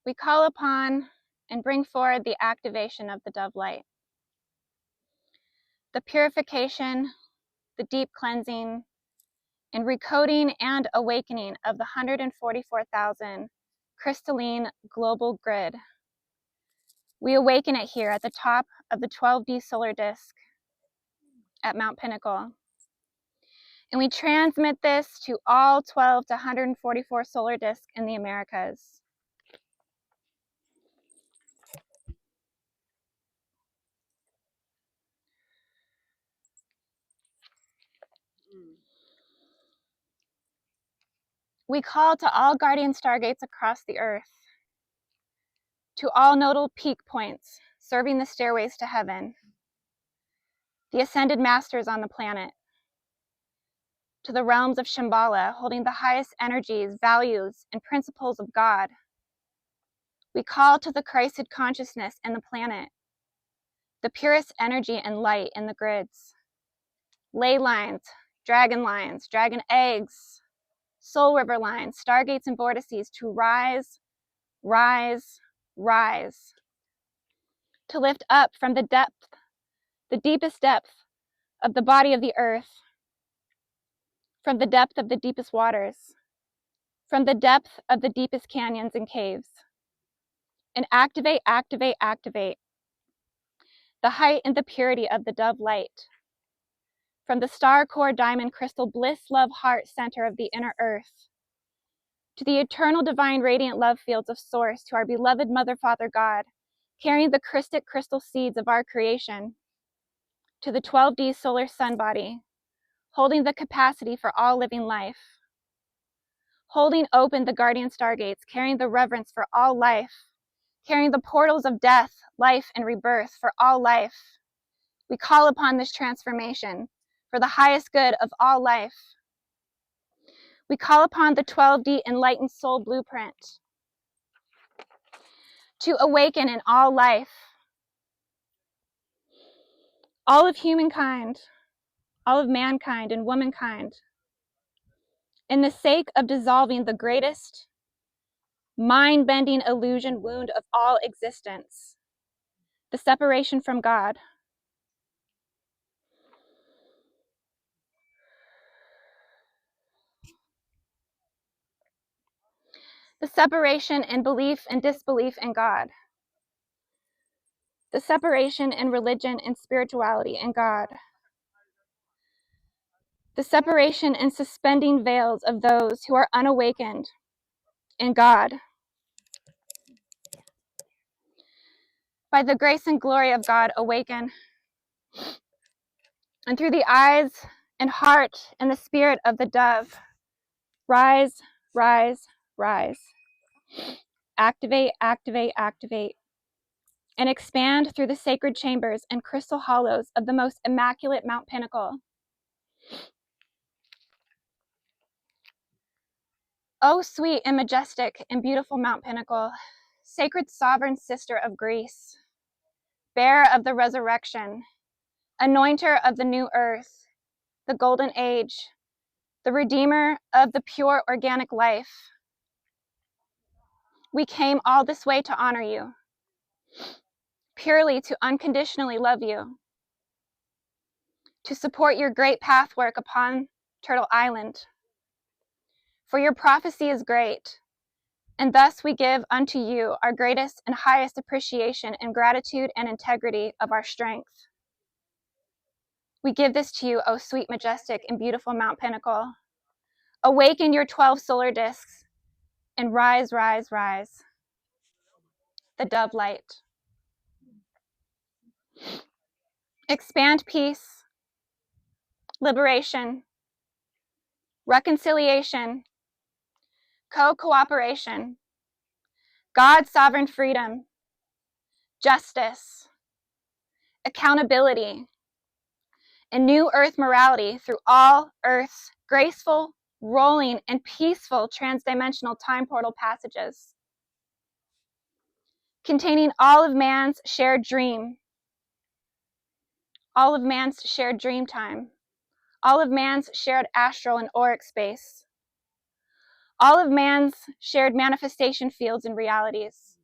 we call upon and bring forward the activation of the dove light, the purification, the deep cleansing, and recoding and awakening of the 144,000 crystalline global grid. We awaken it here at the top of the 12D solar disk at Mount Pinnacle. And we transmit this to all 12 to 144 solar disks in the Americas. We call to all guardian stargates across the earth, to all nodal peak points serving the stairways to heaven, the ascended masters on the planet, to the realms of Shambhala holding the highest energies, values, and principles of God. We call to the Christed consciousness and the planet, the purest energy and light in the grids, ley lines, dragon eggs, soul river lines, stargates and vortices to rise, rise, rise, to lift up from the depth, the deepest depth of the body of the earth, from the depth of the deepest waters, from the depth of the deepest canyons and caves, and activate, activate, activate the height and the purity of the dove light, from the star core diamond crystal bliss love heart center of the inner earth, to the eternal divine radiant love fields of source, to our beloved Mother Father God, carrying the Christic crystal seeds of our creation, to the 12D solar sun body, holding the capacity for all living life, holding open the guardian stargates, carrying the reverence for all life, carrying the portals of death, life, and rebirth for all life. We call upon this transformation for the highest good of all life. We call upon the 12D enlightened soul blueprint to awaken in all life, all of humankind, all of mankind and womankind, in the sake of dissolving the greatest mind-bending illusion wound of all existence, the separation from God. The separation in belief and disbelief in God. The separation in religion and spirituality in God. The separation in suspending veils of those who are unawakened in God. By the grace and glory of God, awaken. And through the eyes and heart and the spirit of the dove, rise, rise, rise. Activate, activate, activate. And expand through the sacred chambers and crystal hollows of the most immaculate Mount Pinnacle. Oh, sweet and majestic and beautiful Mount Pinnacle, sacred sovereign sister of Greece, bearer of the resurrection, anointer of the new earth, the golden age, the redeemer of the pure organic life. We came all this way to honor you, purely to unconditionally love you, to support your great path work upon Turtle Island. For your prophecy is great, and thus we give unto you our greatest and highest appreciation and gratitude and integrity of our strength. We give this to you, O sweet, majestic, and beautiful Mount Pinnacle. Awaken your 12 solar discs and rise, rise, rise. The dove light. Expand peace, liberation, reconciliation, co-cooperation, God's sovereign freedom, justice, accountability, and new earth morality through all earth's graceful, rolling, and peaceful transdimensional time portal passages, containing all of man's shared dream, all of man's shared dream time, all of man's shared astral and auric space, all of man's shared manifestation fields and realities.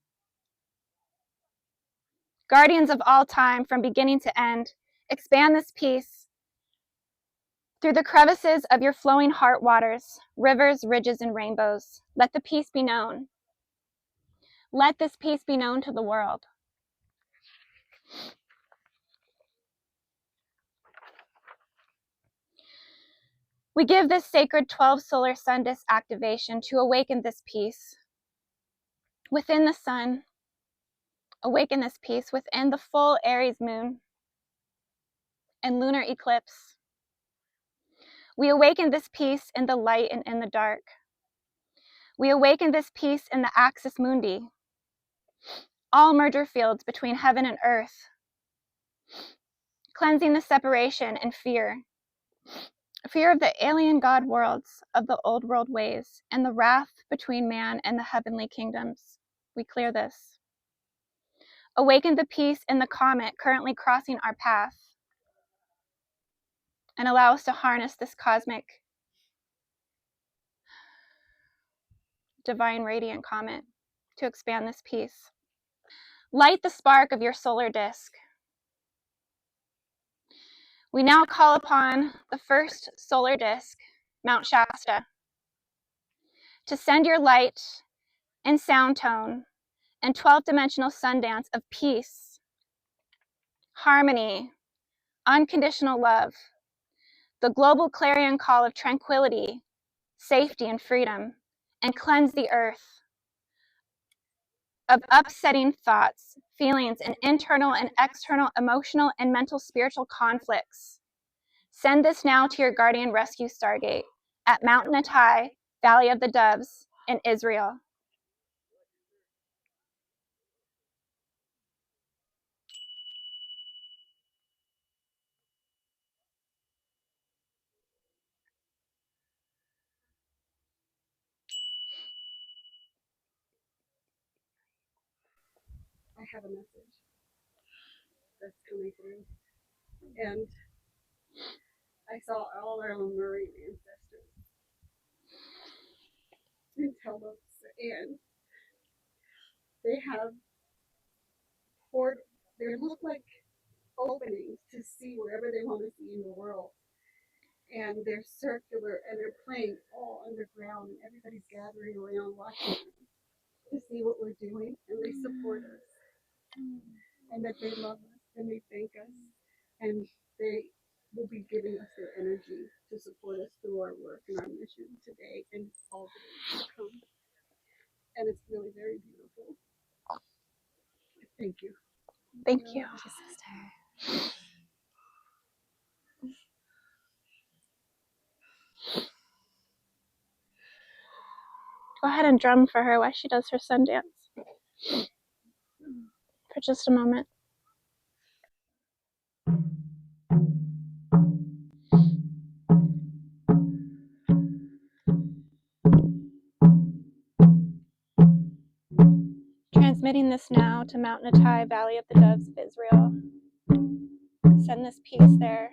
Guardians of all time, from beginning to end, expand this peace through the crevices of your flowing heart waters, rivers, ridges, and rainbows. Let the peace be known. Let this peace be known to the world. We give this sacred 12 solar sun disk activation to awaken this peace within the sun, awaken this peace within the full Aries moon and lunar eclipse. We awaken this peace in the light and in the dark. We awaken this peace in the axis mundi, all merger fields between heaven and earth, cleansing the separation and fear of the alien god worlds of the old world ways, and the wrath between man and the heavenly kingdoms. We clear this. Awaken the peace in the comet currently crossing our path, and allow us to harness this cosmic, divine radiant comet to expand this peace. Light the spark of your solar disk. We now call upon the first solar disk, Mount Shasta, to send your light and sound tone and 12-dimensional sundance of peace, harmony, unconditional love, the global clarion call of tranquility, safety, and freedom, and cleanse the earth of upsetting thoughts, feelings, and internal and external emotional and mental spiritual conflicts. Send this now to your guardian rescue stargate at Mt.Pinnacle, Valley of the Doves in Israel. I have a message that's coming through. And I saw all our Lemurian ancestors in Telos, and they have poured, they look like openings to see wherever they want to see in the world. And they're circular, and they're playing all underground, and everybody's gathering around watching to see what we're doing, and they support us. And that they love us, and they thank us, and they will be giving us their energy to support us through our work and our mission today and all the days to come. And it's really very beautiful. Thank you. Thank you. Sister. Go ahead and drum for her while she does her sun dance for just a moment. Transmitting this now to Mount Natai, Valley of the Doves of Israel. Send this peace there.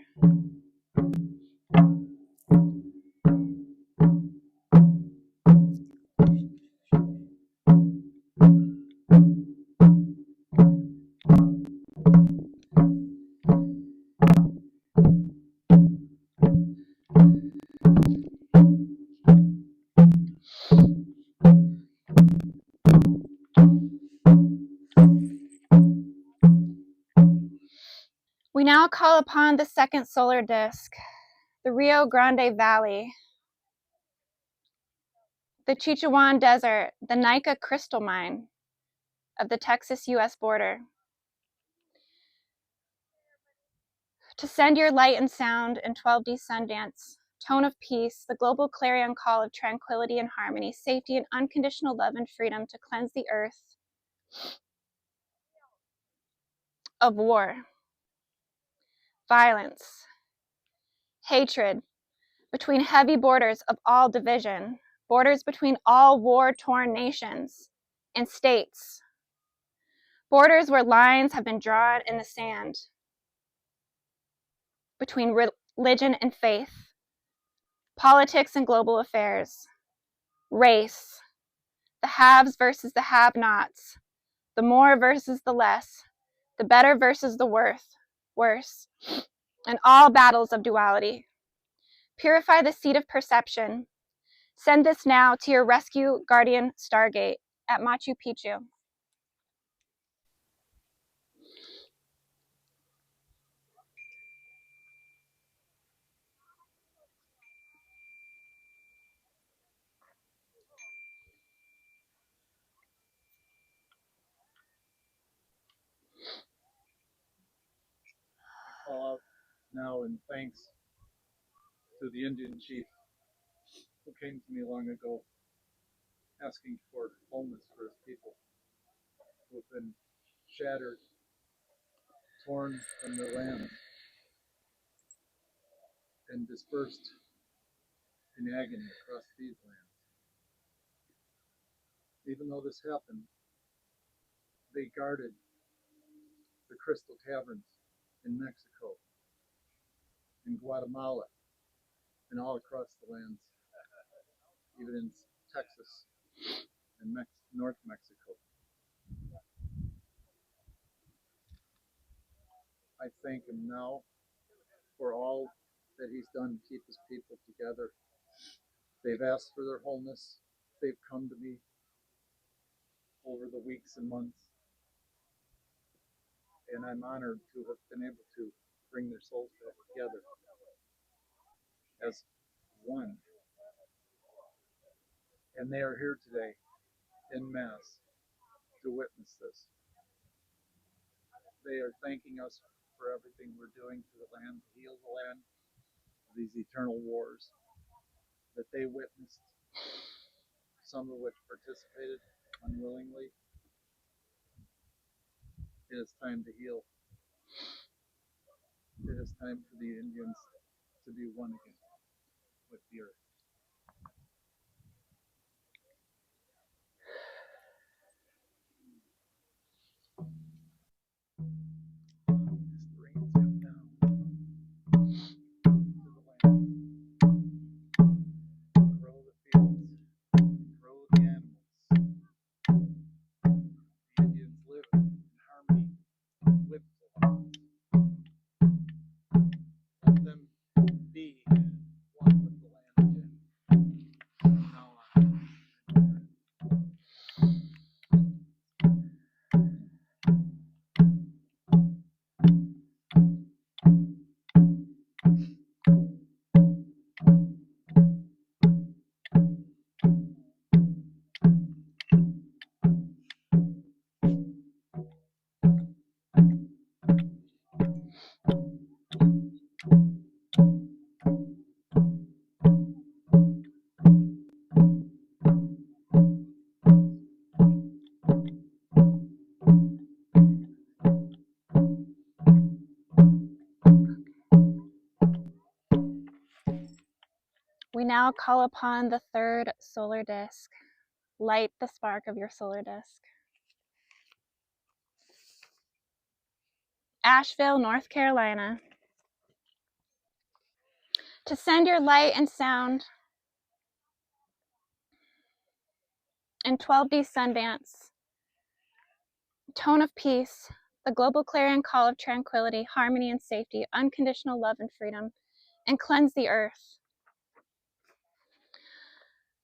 We now call upon the second solar disk, the Rio Grande Valley, the Chichawan Desert, the Nika crystal mine of the Texas-U.S. border, to send your light and sound in 12D Sundance, tone of peace, the global clarion call of tranquility and harmony, safety and unconditional love and freedom to cleanse the earth of war, violence, hatred, between heavy borders of all division, borders between all war-torn nations and states, borders where lines have been drawn in the sand, between religion and faith, politics and global affairs, race, the haves versus the have-nots, the more versus the less, the better versus the worse, and all battles of duality. Purify the seed of perception. Send this now to your rescue guardian stargate at Machu Picchu. Call out now in thanks to the Indian chief who came to me long ago asking for wholeness for his people who have been shattered, torn from their land, and dispersed in agony across these lands. Even though this happened, they guarded the crystal caverns in Mexico, in Guatemala, and all across the lands, even in Texas and North Mexico. I thank him now for all that he's done to keep his people together. They've asked for their wholeness. They've come to me over the weeks and months, and I'm honored to have been able to bring their souls back together as one. And they are here today in mass to witness this. They are thanking us for everything we're doing to the land, to heal the land, these eternal wars that they witnessed, some of which participated unwillingly. It is time to heal. It is time for the Indians to be one again with the earth. As the rains come down to the land, grow the fields, grow the animals. The Indians live in harmony with the land. Let them be one with the land again from now on. We now call upon the third solar disk. Light the spark of your solar disk. Asheville, North Carolina. To send your light and sound in 12D Sundance, tone of peace, the global clarion call of tranquility, harmony and safety, unconditional love and freedom, and cleanse the earth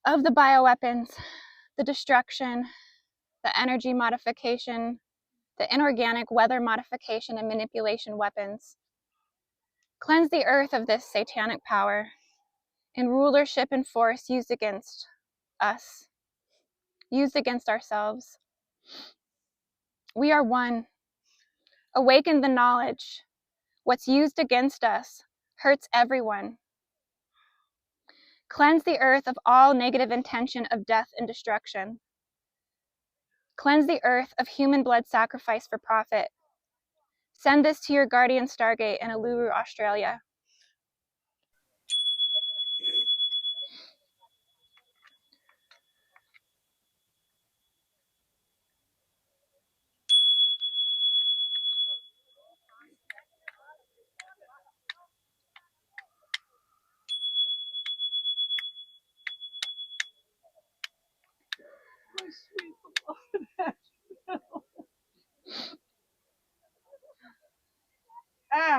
of the bioweapons, the destruction, the energy modification, the inorganic weather modification and manipulation weapons. Cleanse the earth of this satanic power and rulership and force used against us, used against ourselves. We are one. Awaken the knowledge. What's used against us hurts everyone. Cleanse the earth of all negative intention of death and destruction. Cleanse the earth of human blood sacrifice for profit. Send this to your guardian stargate in Uluru, Australia.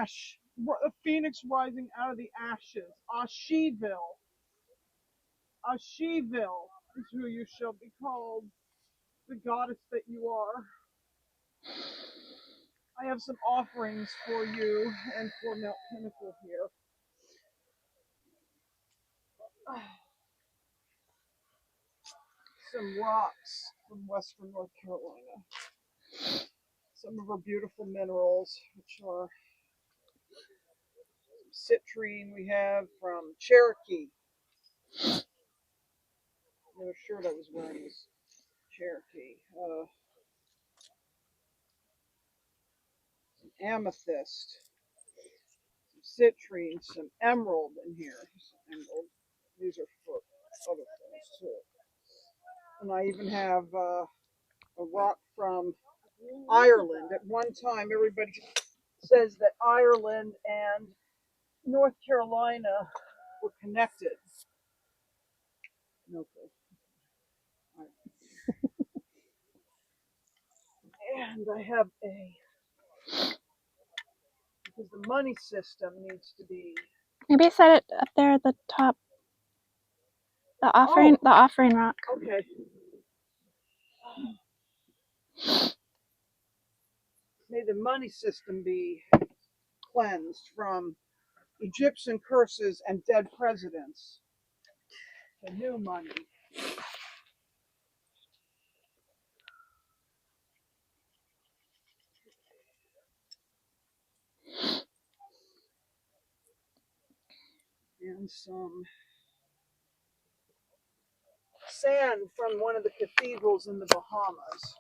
ash, a phoenix rising out of the ashes. Asheville. Asheville is who you shall be called, the goddess that you are. I have some offerings for you and for Mt.Pinnacle here. Some rocks from western North Carolina. Some of our beautiful minerals, which are citrine we have from Cherokee. The shirt I was wearing was Cherokee. Some amethyst, some citrine, some emerald in here. Some emerald. These are for other things too. And I even have a rock from Ireland. At one time, everybody says that Ireland and North Carolina were connected. Okay. And I have because the money system needs to be. Maybe set it up there at the top. The offering rock. Okay. May the money system be cleansed from Egyptian curses and dead presidents to new money. And some sand from one of the cathedrals in the Bahamas,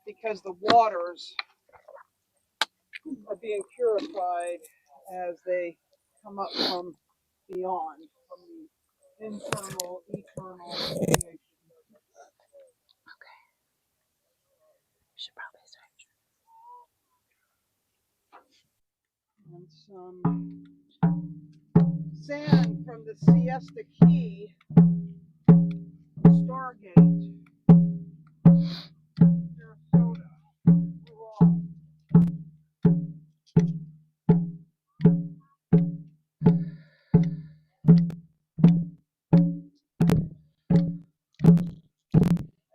because the waters are being purified as they come up from beyond, from the internal, eternal creation. Okay. Should probably start. And some sand from the Siesta Key Stargate, Sarasota, raw.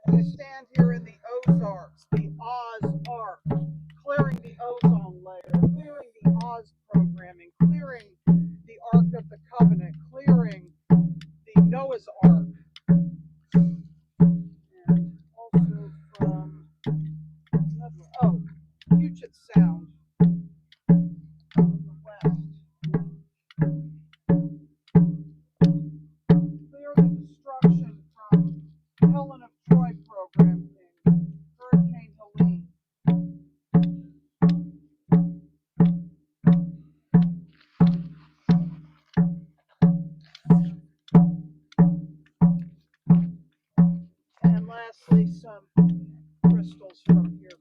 I stand here in the Ozarks, the Oz Arc, clearing the ozone layer, clearing the Oz programming, clearing the Ark of the Covenant, clearing the Noah's Ark, and also from Puget Sound, the west. Clear the destruction from Helen of Troy program in Hurricane Helene. And lastly, some crystals from here.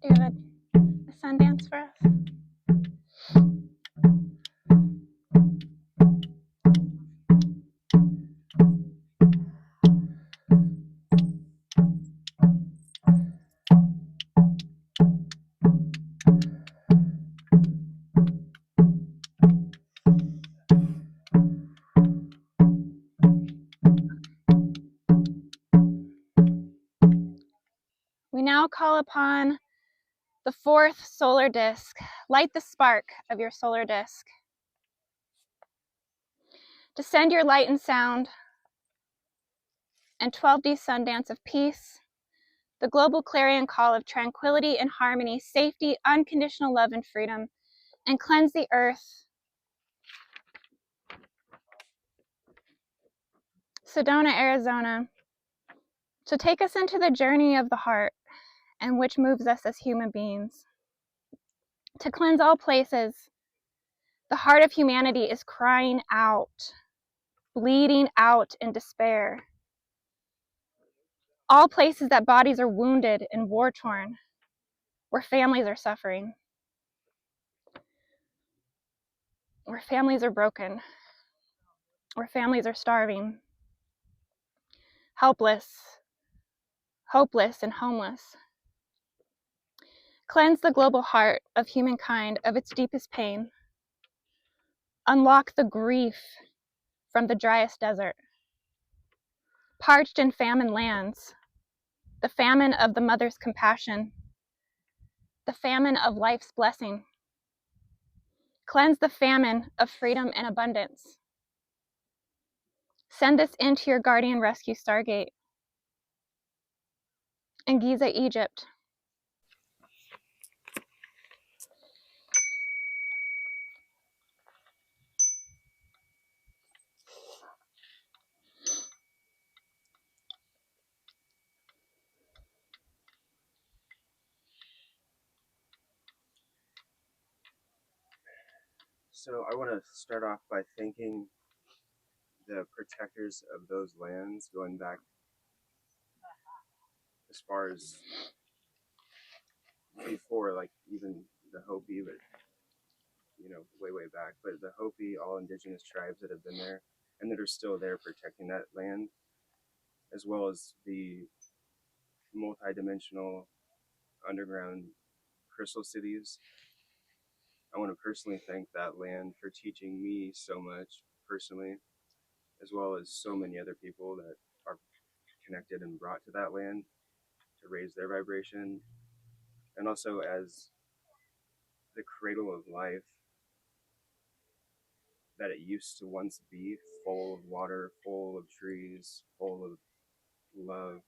Do you have a Sundance for us? We now call upon the fourth solar disk. Light the spark of your solar disk. Descend your light and sound and 12D Sundance of peace, the global clarion call of tranquility and harmony, safety, unconditional love and freedom, and cleanse the earth. Sedona, Arizona, to take us into the journey of the heart and which moves us as human beings. To cleanse all places, the heart of humanity is crying out, bleeding out in despair. All places that bodies are wounded and war-torn, where families are suffering. where families are broken, where families are starving, helpless, hopeless, and homeless. Cleanse the global heart of humankind of its deepest pain. Unlock the grief from the driest desert. Parched and famine lands, the famine of the mother's compassion, the famine of life's blessing. Cleanse the famine of freedom and abundance. Send this into your guardian rescue stargate in Giza, Egypt. So I want to start off by thanking the protectors of those lands, going back as far as before, like even the Hopi, but way back. But the Hopi, all indigenous tribes that have been there and that are still there protecting that land, as well as the multi-dimensional underground crystal cities. I want to personally thank that land for teaching me so much personally, as well as so many other people that are connected and brought to that land to raise their vibration, and also as the cradle of life that it used to once be, full of water, full of trees, full of love.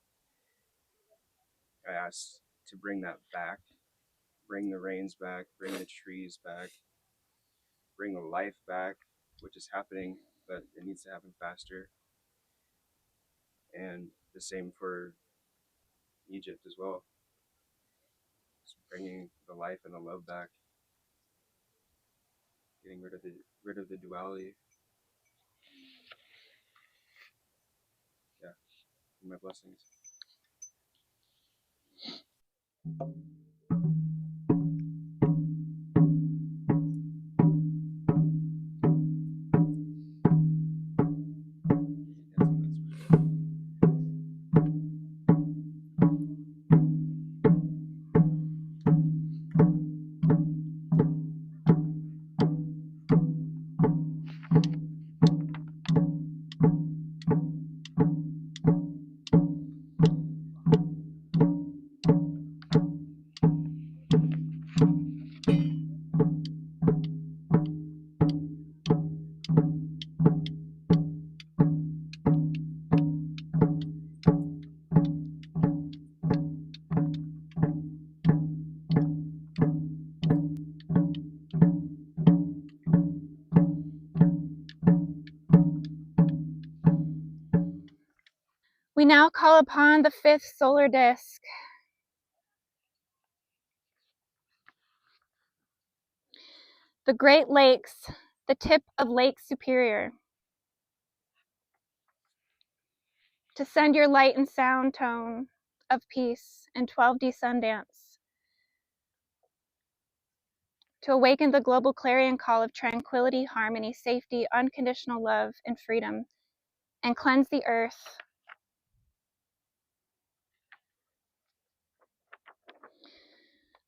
I asked to bring that back, bring the rains back, bring the trees back, bring the life back, which is happening, but it needs to happen faster. And the same for Egypt as well. Just bringing the life and the love back, getting rid of the duality. Yeah, my blessings. We now call upon the fifth solar disk. The Great Lakes, the tip of Lake Superior. To send your light and sound tone of peace in 12D Sundance. To awaken the global clarion call of tranquility, harmony, safety, unconditional love, and freedom, and cleanse the earth.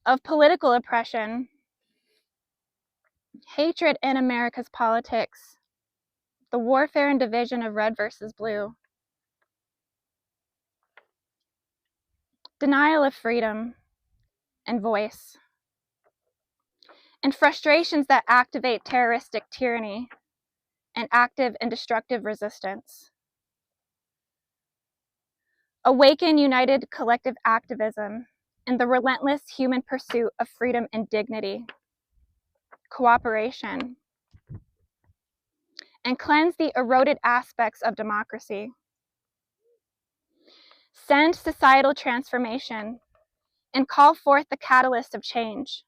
Of political oppression, hatred in America's politics, the warfare and division of red versus blue, denial of freedom and voice, and frustrations that activate terroristic tyranny and active and destructive resistance. Awaken united collective activism in the relentless human pursuit of freedom and dignity, cooperation, and cleanse the eroded aspects of democracy. Send societal transformation and call forth the catalyst of change.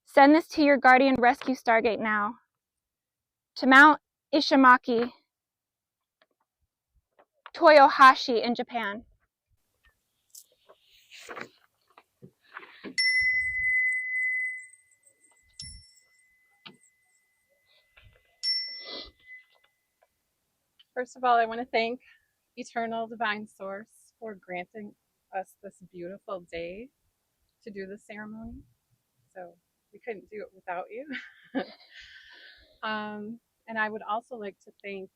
Send this to your guardian rescue stargate now, to Mount Ishimaki, Toyohashi in Japan. First of all, I want to thank Eternal Divine Source for granting us this beautiful day to do the ceremony. So we couldn't do it without you. And I would also like to thank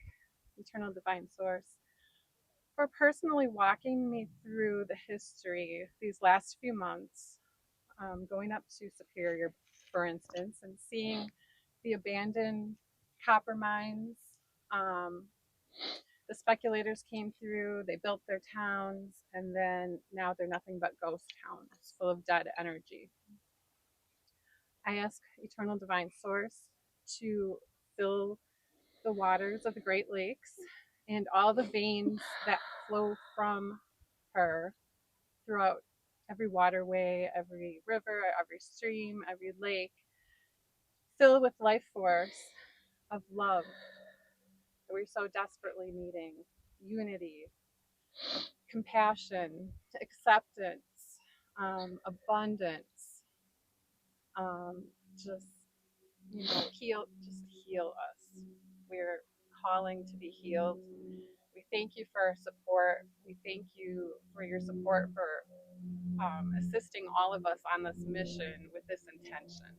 Eternal Divine Source for personally walking me through the history these last few months, going up to Superior, for instance, and seeing the abandoned copper mines. The speculators came through, they built their towns, and then now they're nothing but ghost towns full of dead energy. I ask Eternal Divine Source to fill the waters of the Great Lakes and all the veins that flow from her throughout every waterway, every river, every stream, every lake, fill with life force of love that we're so desperately needing, unity, compassion, acceptance, abundance, just heal us. We're calling to be healed. We thank you for our support. We thank you for your support for assisting all of us on this mission with this intention.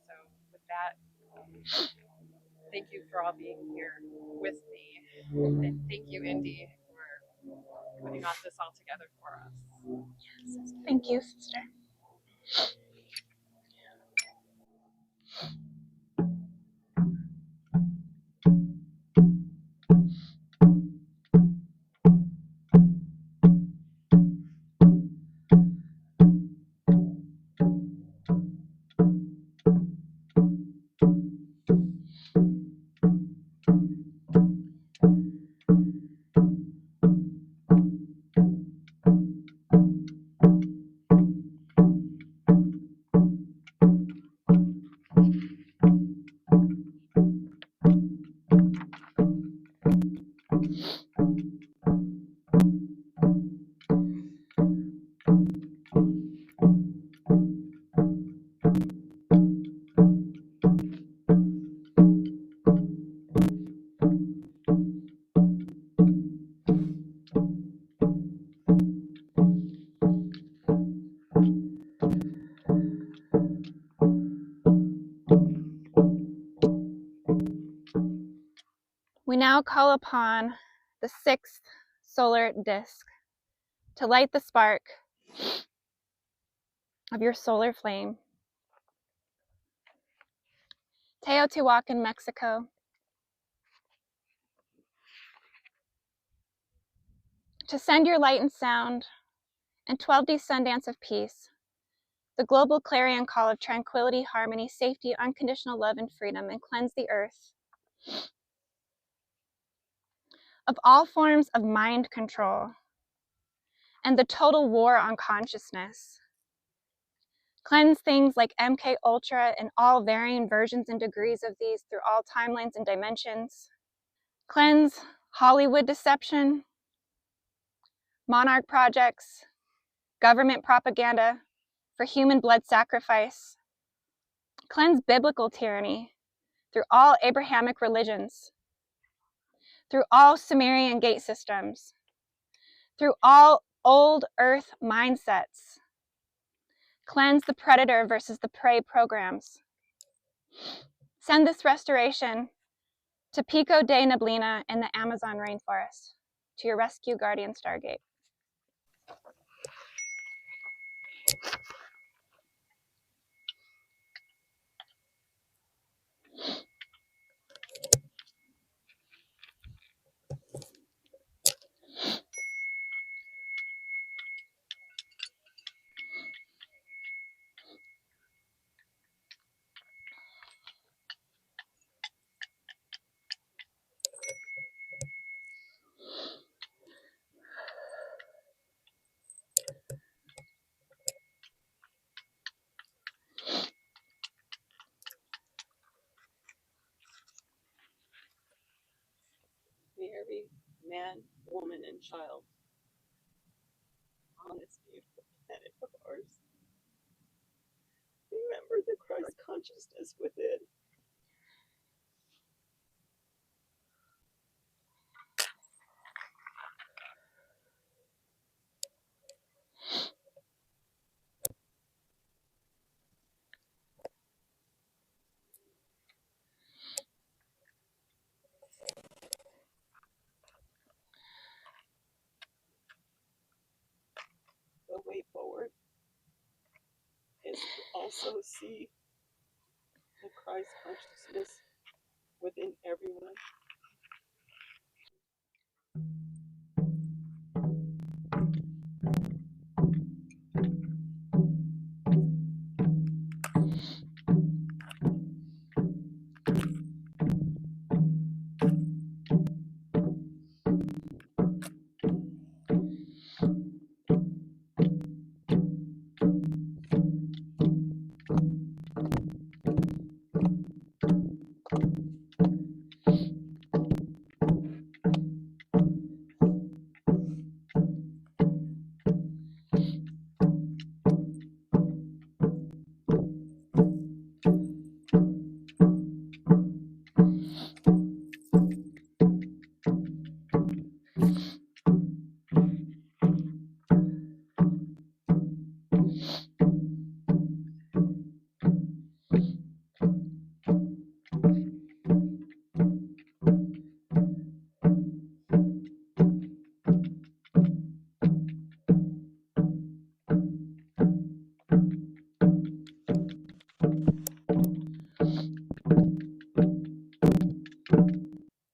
So with that, thank you for all being here with me. And thank you, Indy, for putting this all together for us. Thank you, sister. We now call upon the sixth solar disk to light the spark of your solar flame. Teotihuacan, Mexico. To send your light and sound and 12D Sundance of peace, the global clarion call of tranquility, harmony, safety, unconditional love, and freedom, and cleanse the earth of all forms of mind control and the total war on consciousness. Cleanse things like MK Ultra and all varying versions and degrees of these through all timelines and dimensions. Cleanse Hollywood deception, monarch projects, government propaganda for human blood sacrifice. Cleanse biblical tyranny through all Abrahamic religions, through all Sumerian gate systems, through all old earth mindsets. Cleanse the predator versus the prey programs. Send this restoration to Pico de Neblina in the Amazon rainforest, to your rescue guardian Stargate. May every man, woman, and child on this beautiful planet of ours remember the Christ consciousness within. also see the Christ consciousness within everyone.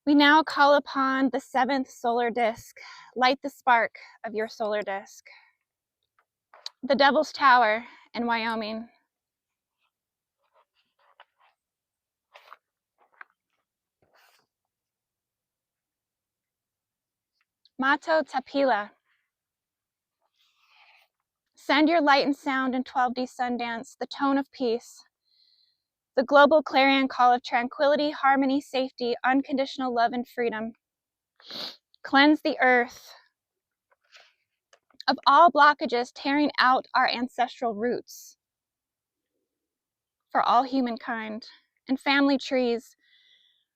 We now call upon the 7th solar disk. Light the spark of your solar disk. The Devil's Tower in Wyoming. Mt.Pinnacle. Send your light and sound in 12D Sundance, the tone of peace, the global clarion call of tranquility, harmony, safety, unconditional love, and freedom. Cleanse the earth of all blockages, tearing out our ancestral roots for all humankind, and family trees,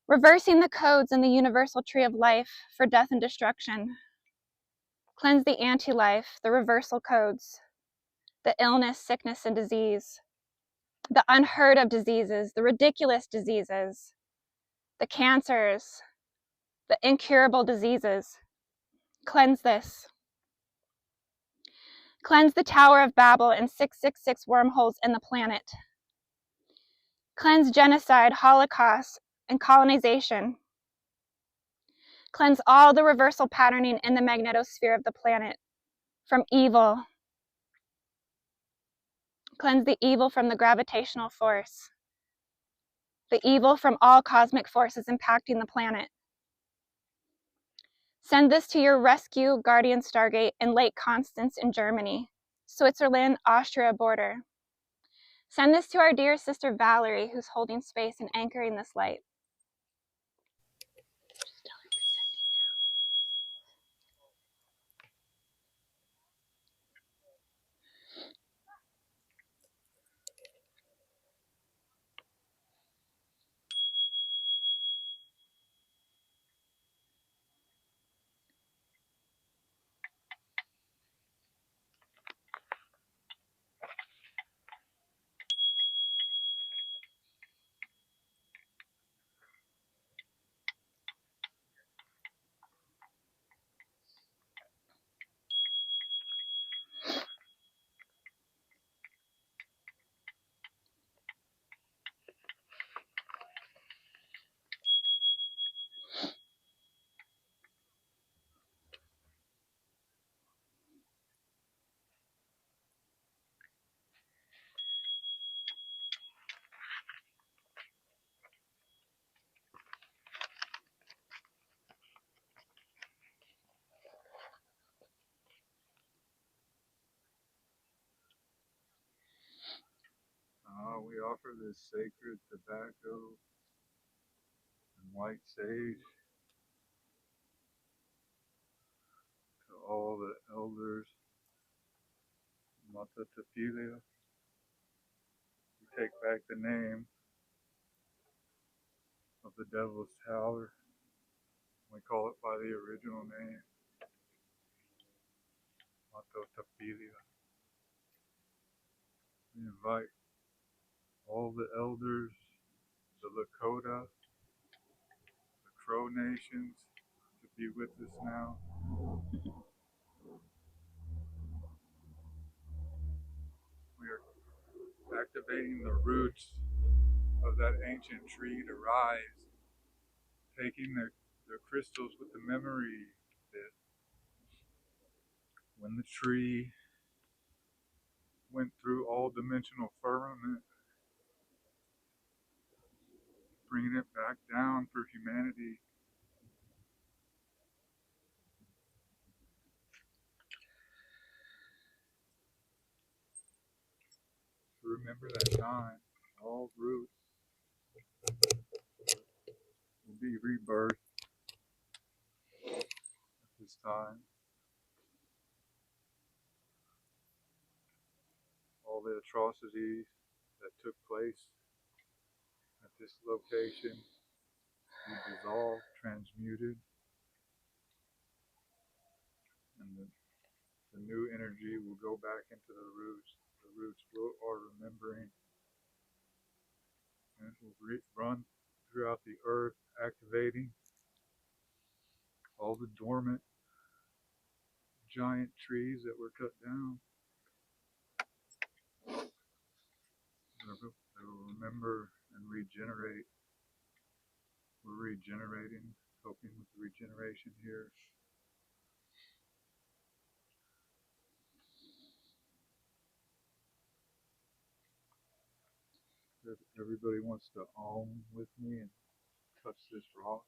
reversing the codes in the universal tree of life for death and destruction. Cleanse the anti-life, the reversal codes, the illness, sickness, and disease, the unheard of diseases, the ridiculous diseases, the cancers, the incurable diseases. Cleanse this. Cleanse the Tower of Babel and 666 wormholes in the planet. Cleanse genocide, holocaust, and colonization. Cleanse all the reversal patterning in the magnetosphere of the planet from evil. Cleanse the evil from the gravitational force, the evil from all cosmic forces impacting the planet. Send this to your rescue guardian Stargate in Lake Constance in Germany, Switzerland, Austria border. Send this to our dear sister Valerie, who's holding space and anchoring this light. We offer this sacred tobacco and white sage to all the elders. Mt.Pinnacle. We take back the name of the Devil's Tower. We call it by the original name, Mt.Pinnacle. We invite all the elders, the Lakota, the Crow Nations to be with us now. We are activating the roots of that ancient tree to rise, taking the crystals with the memory that when the tree went through all dimensional firmament, bringing it back down for humanity. Remember that time, all roots will be rebirthed at this time. All the atrocities that took place at this location be dissolved, transmuted, and the new energy will go back into the roots. The roots are remembering, and it will run throughout the earth, activating all the dormant giant trees that were cut down. They'll remember and regenerate. We're regenerating, helping with the regeneration here. Everybody wants to own with me and touch this rock.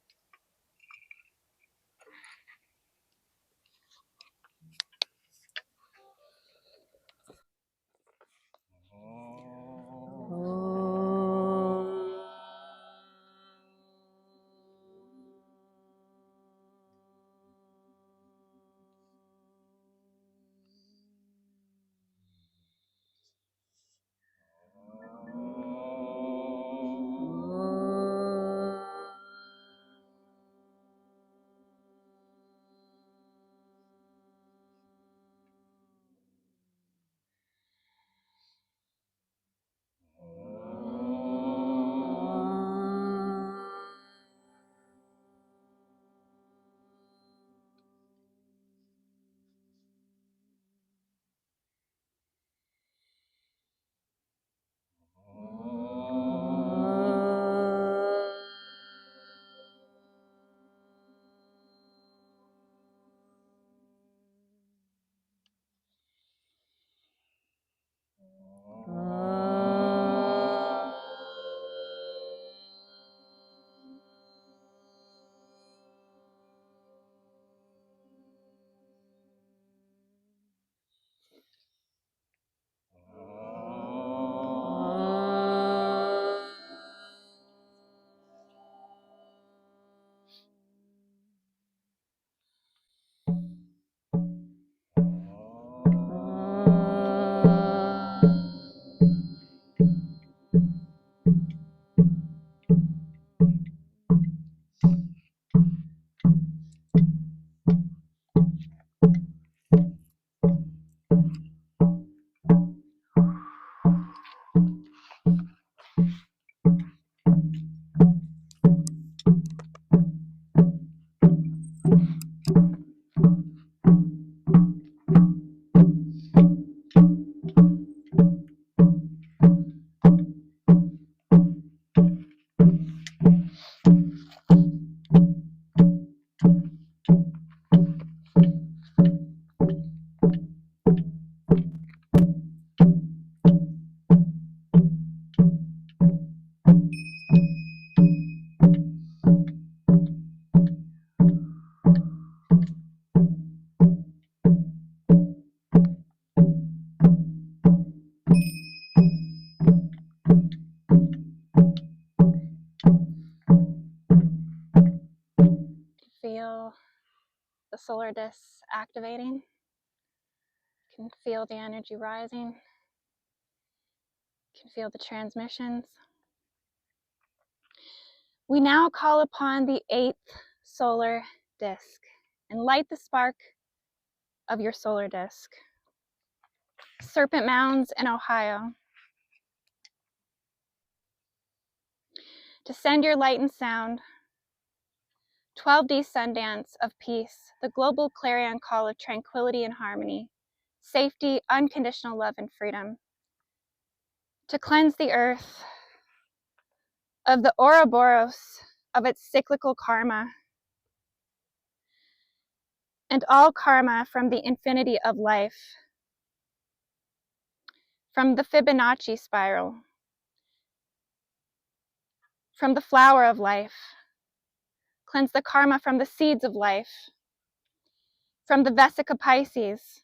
Feel the solar discs activating. You can feel the energy rising. You can feel the transmissions. We now call upon the 8th solar disc and light the spark of your solar disc. Serpent Mounds in Ohio. To send your light and sound. 12D Sundance of peace, the global clarion call of tranquility and harmony, safety, unconditional love, and freedom. to cleanse the earth of the Ouroboros of its cyclical karma, and all karma from the infinity of life, from the Fibonacci spiral, from the flower of life. Cleanse the karma from the seeds of life, from the Vesica Pisces.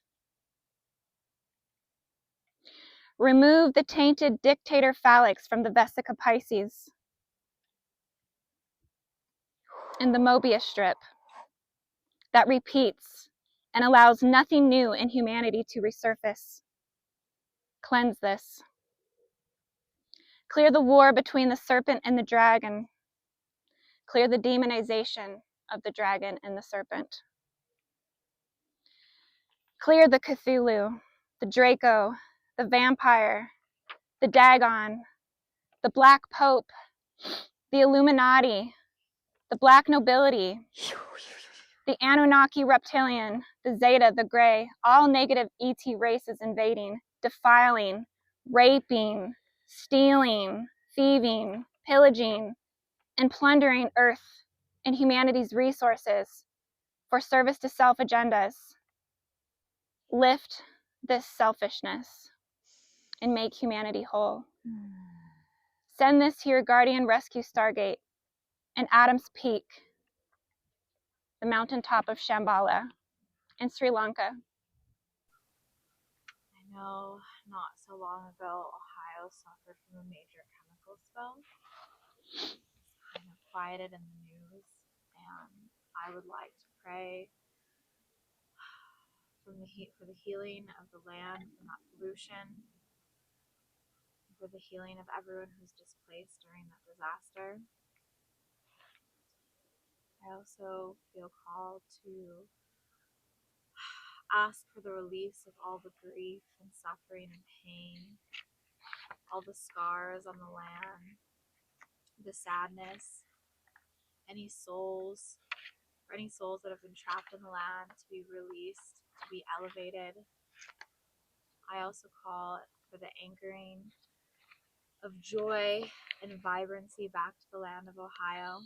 Remove the tainted dictator phallics from the Vesica Pisces and the Mobius strip that repeats and allows nothing new in humanity to resurface. Cleanse this. Clear the war between the serpent and the dragon. Clear the demonization of the dragon and the serpent. Clear the Cthulhu, the Draco, the vampire, the Dagon, the Black Pope, the Illuminati, the Black Nobility, the Anunnaki reptilian, the Zeta, the Grey, all negative ET races invading, defiling, raping, stealing, thieving, pillaging, and plundering Earth and humanity's resources for service to self agendas. Lift this selfishness and make humanity whole. Send this to your guardian rescue Stargate and Adam's Peak, the mountaintop of Shambhala in Sri Lanka. I know not so long ago, Ohio suffered from a major chemical spill. It's kind of quieted in the news, and I would like to pray for the healing of the land from that pollution, for the healing of everyone who's displaced during that disaster. I also feel called to ask for the release of all the grief and suffering and pain, all the scars on the land, the sadness, any souls that have been trapped in the land to be released, to be elevated. I also call for the anchoring of joy and vibrancy back to the land of Ohio,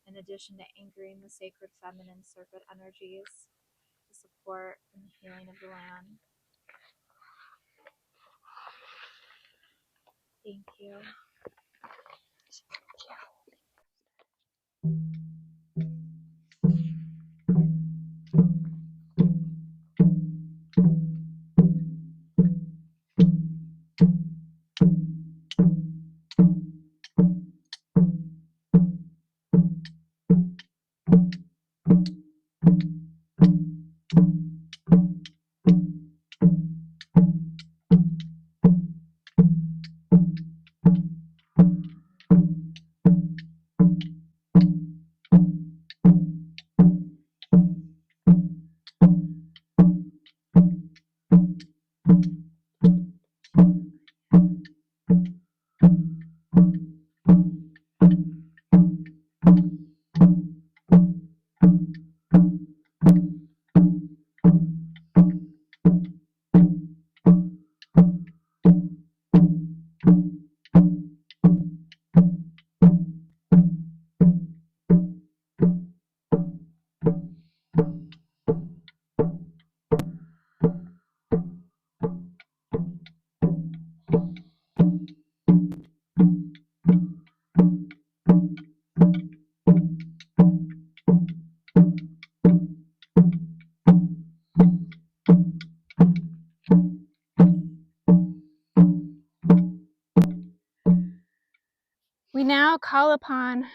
in addition to anchoring the sacred feminine serpent energies to support in the healing of the land. Thank you. We now call upon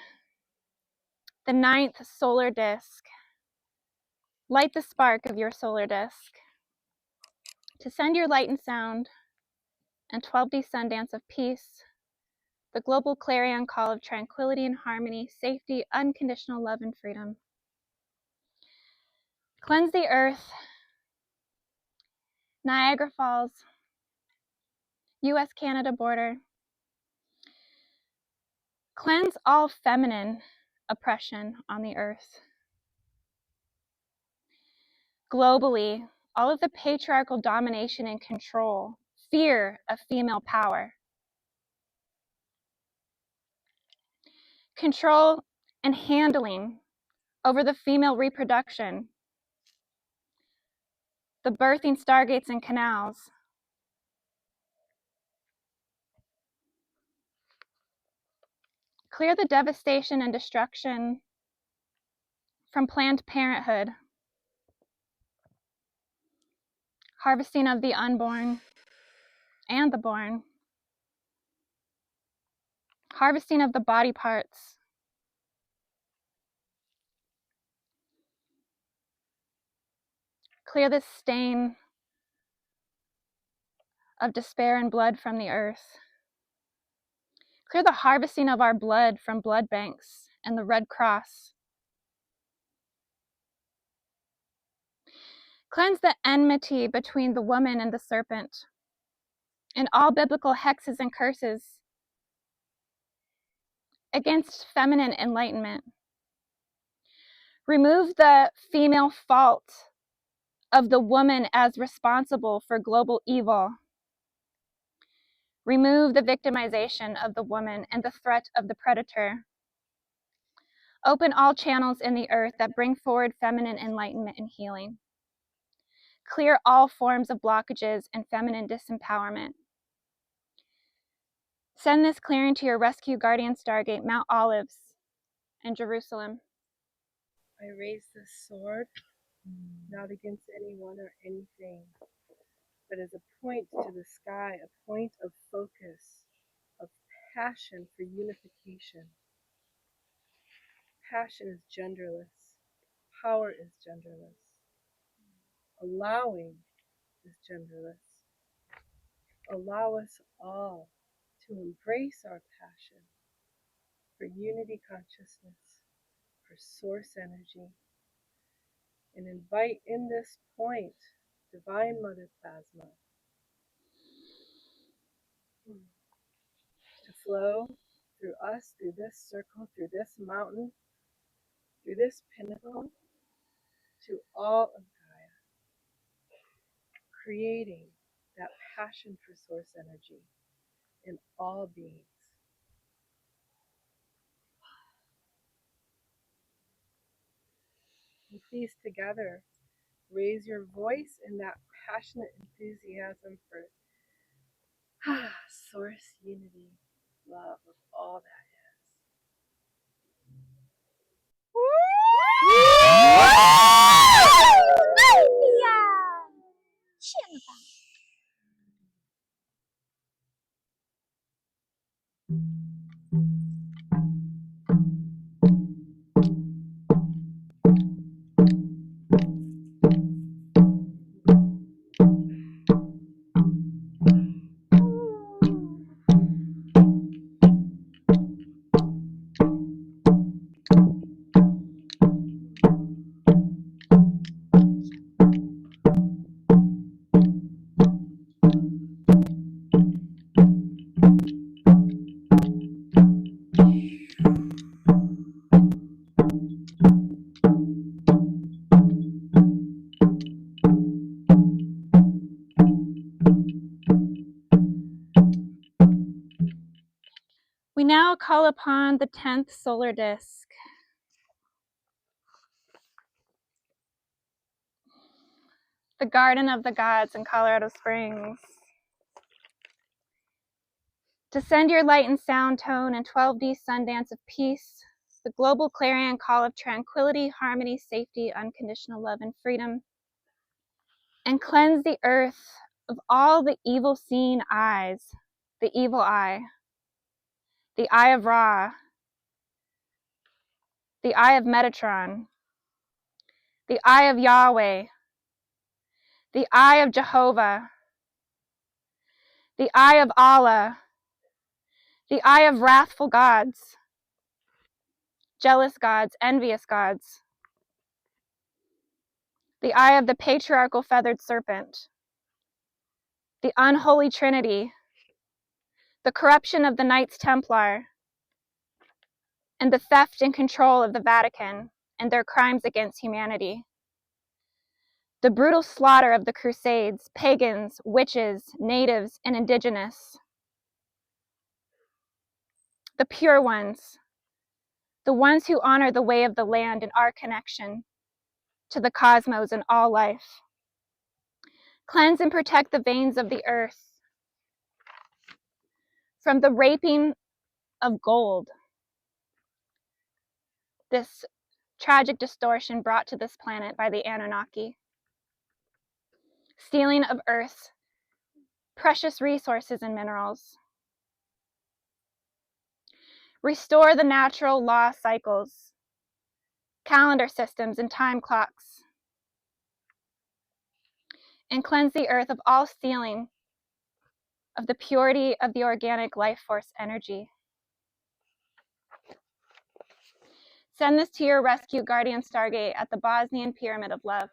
the 9th solar disk. Light the spark of your solar disk to send your light and sound and 12D sun dance of peace, the global clarion call of tranquility and harmony, safety, unconditional love and freedom. Cleanse the earth, Niagara Falls, US-Canada border. Cleanse all feminine oppression on the earth. Globally, all of the patriarchal domination and control, fear of female power, control and handling over the female reproduction, the birthing stargates and canals, clear the devastation and destruction from Planned Parenthood, harvesting of the unborn and the born, harvesting of the body parts, clear the stain of despair and blood from the earth. Clear the harvesting of our blood from blood banks and the Red Cross. Cleanse the enmity between the woman and the serpent, and all biblical hexes and curses against feminine enlightenment. Remove the female fault of the woman as responsible for global evil. Remove the victimization of the woman and the threat of the predator. Open all channels in the earth that bring forward feminine enlightenment and healing. Clear all forms of blockages and feminine disempowerment. Send this clearing to your rescue guardian stargate, Mount Olives, in Jerusalem. I raise this sword, not against anyone or anything, but as a point to the sky, a point of focus, of passion for unification. Passion is genderless. Power is genderless. Allowing is genderless. Allow us all to embrace our passion for unity consciousness, for source energy, and invite in this point Divine Mother Plasma to flow through us, through this circle, through this mountain, through this pinnacle, to all of Gaia, creating that passion for source energy in all beings. And please together raise your voice in that passionate enthusiasm for source unity, love of all that We now call upon the 10th solar disk. The Garden of the Gods in Colorado Springs. To send your light and sound tone in 12D Sundance of Peace, the global clarion call of tranquility, harmony, safety, unconditional love, and freedom, and cleanse the earth of all the evil seeing eyes, the evil eye, the eye of Ra, the eye of Metatron, the eye of Yahweh, the eye of Jehovah, the eye of Allah, the eye of wrathful gods, jealous gods, envious gods, the eye of the patriarchal feathered serpent, the unholy Trinity, the corruption of the Knights Templar, and the theft and control of the Vatican and their crimes against humanity. The brutal slaughter of the Crusades, pagans, witches, natives, and indigenous. The pure ones, the ones who honor the way of the land and our connection to the cosmos and all life. Cleanse and protect the veins of the earth from the raping of gold, this tragic distortion brought to this planet by the Anunnaki. Stealing of Earth's precious resources and minerals. Restore the natural law cycles, calendar systems, and time clocks. And cleanse the earth of all stealing of the purity of the organic life force energy. Send this to your rescue guardian Stargate at the Bosnian Pyramid of Love.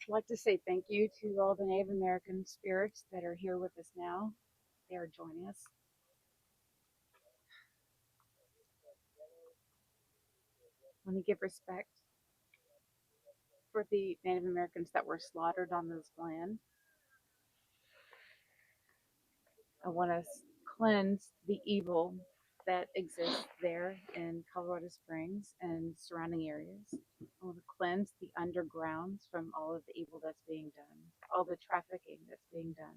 I'd like to say thank you to all the Native American spirits that are here with us now. They are joining us. I want to give respect for the Native Americans that were slaughtered on this land. I want to cleanse the evil that exists there in Colorado Springs and surrounding areas. I want to cleanse the undergrounds from all of the evil that's being done, all the trafficking that's being done.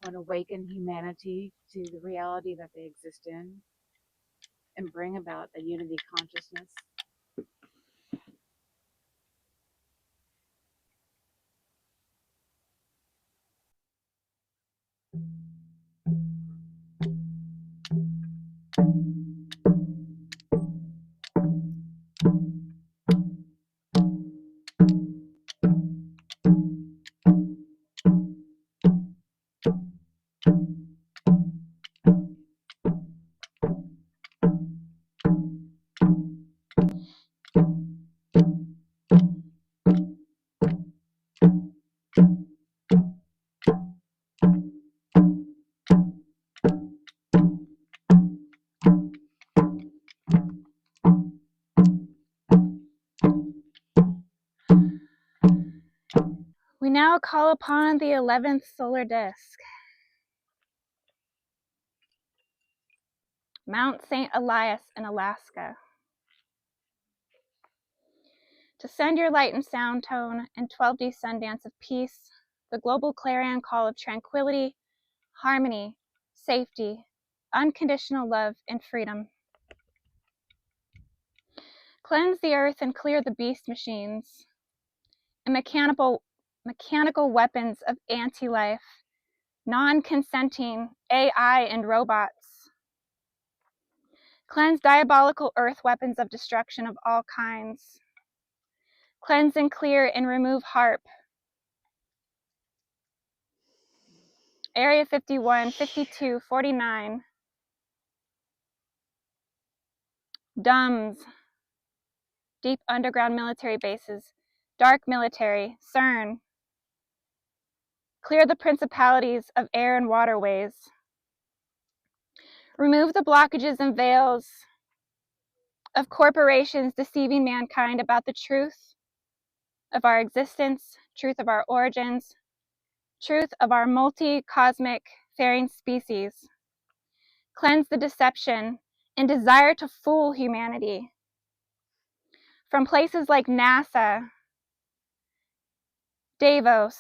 I want to awaken humanity to the reality that they exist in and bring about a unity consciousness. We now call upon the 11th solar disk, Mount St. Elias in Alaska, to send your light and sound tone and 12D sun dance of peace, the global clarion call of tranquility, harmony, safety, unconditional love, and freedom. Cleanse the earth and clear the beast machines and mechanical weapons of anti-life, non-consenting AI and robots. Cleanse diabolical earth weapons of destruction of all kinds. Cleanse and clear and remove HARP, Area 51, 52, 49, DUMBs, deep underground military bases, dark military, CERN. Clear the principalities of air and waterways. Remove the blockages and veils of corporations deceiving mankind about the truth of our existence, truth of our origins, truth of our multi-cosmic faring species. Cleanse the deception and desire to fool humanity. From places like NASA, Davos,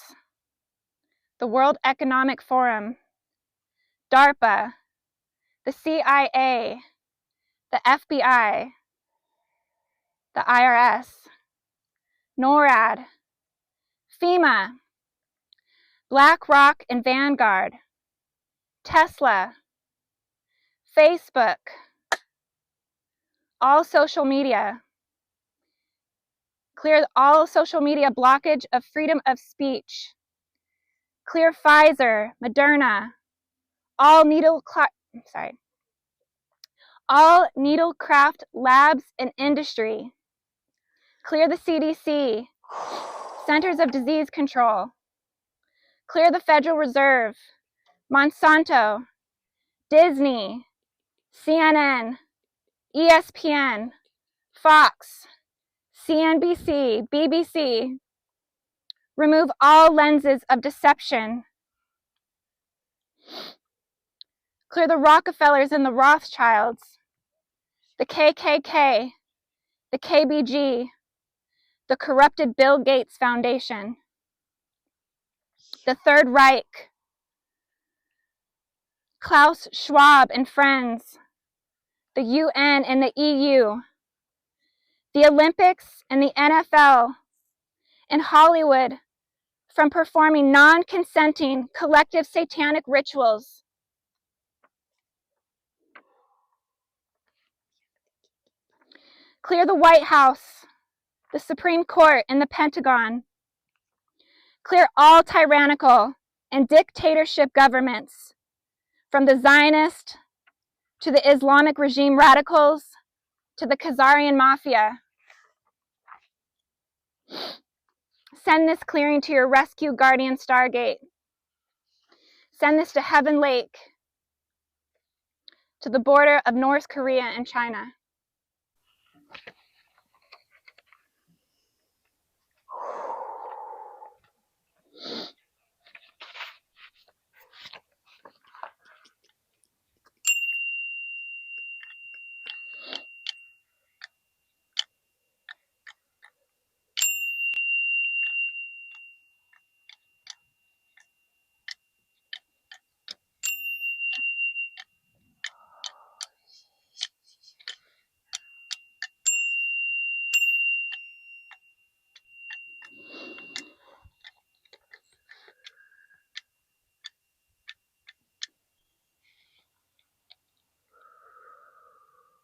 the World Economic Forum, DARPA, the CIA, the FBI, the IRS, NORAD, FEMA, BlackRock and Vanguard, Tesla, Facebook, all social media. Clear all social media blockage of freedom of speech. Clear Pfizer, Moderna, all needlecraft labs and industry. Clear the CDC, Centers of Disease Control. Clear the Federal Reserve, Monsanto, Disney, CNN, ESPN, Fox, CNBC, BBC. Remove all lenses of deception. Clear the Rockefellers and the Rothschilds, the KKK, the KBG, the corrupted Bill Gates Foundation, the Third Reich, Klaus Schwab and friends, the UN and the EU, the Olympics and the NFL, and Hollywood from performing non-consenting collective satanic rituals. Clear the White House, the Supreme Court, and the Pentagon. Clear all tyrannical and dictatorship governments, from the Zionist to the Islamic regime radicals to the Khazarian mafia. Send this clearing to your rescue guardian Stargate. Send this to Heaven Lake, to the border of North Korea and China.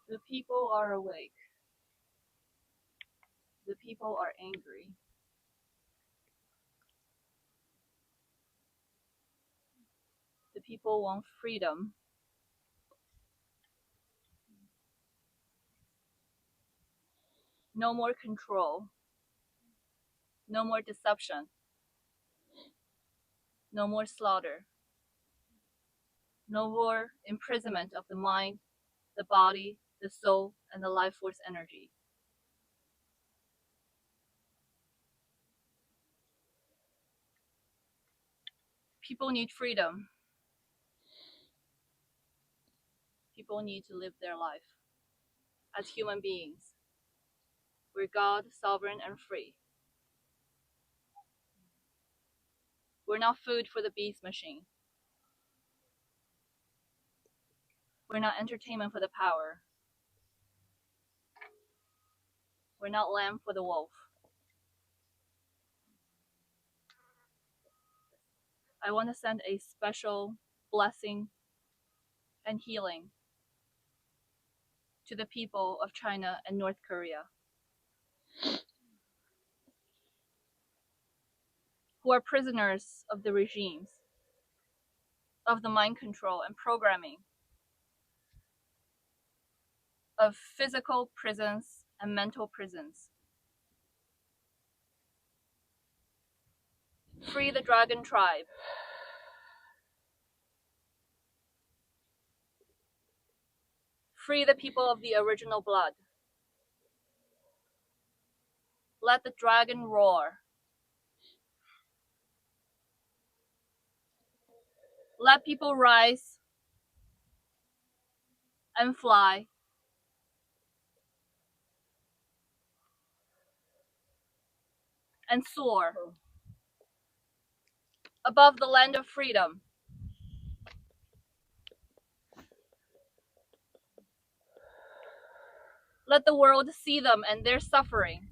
The people are awake. The people are angry. The people want freedom. No more control. No more deception. No more slaughter. No more imprisonment of the mind, the body, the soul, and the life force energy. People need freedom. People need to live their life as human beings. We're God, sovereign, and free. We're not food for the beast machine. We're not entertainment for the power. We're not lamb for the wolf. I want to send a special blessing and healing to the people of China and North Korea, who are prisoners of the regimes, of the mind control and programming, of physical prisons and mental prisons. Free the dragon tribe. Free the people of the original blood. Let the dragon roar. Let people rise and fly. And soar above the land of freedom. Let the world see them and their suffering.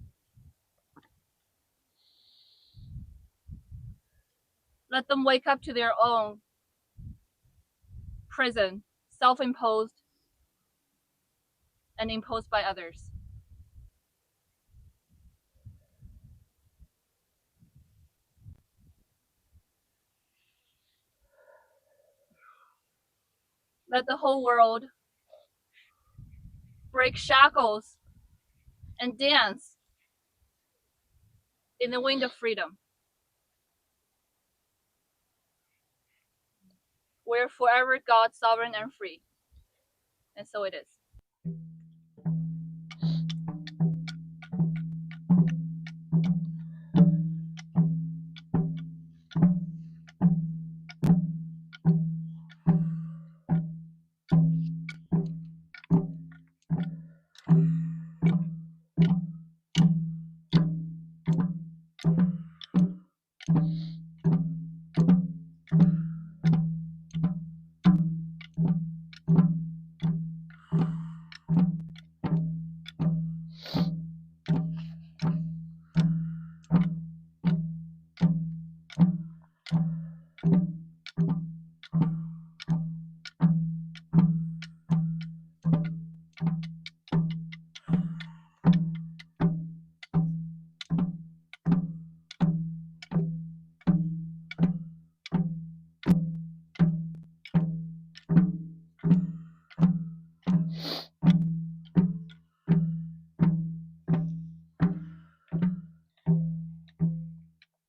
Let them wake up to their own prison, self-imposed and imposed by others. Let the whole world break shackles and dance in the wind of freedom. We're forever God, sovereign and free. And so it is.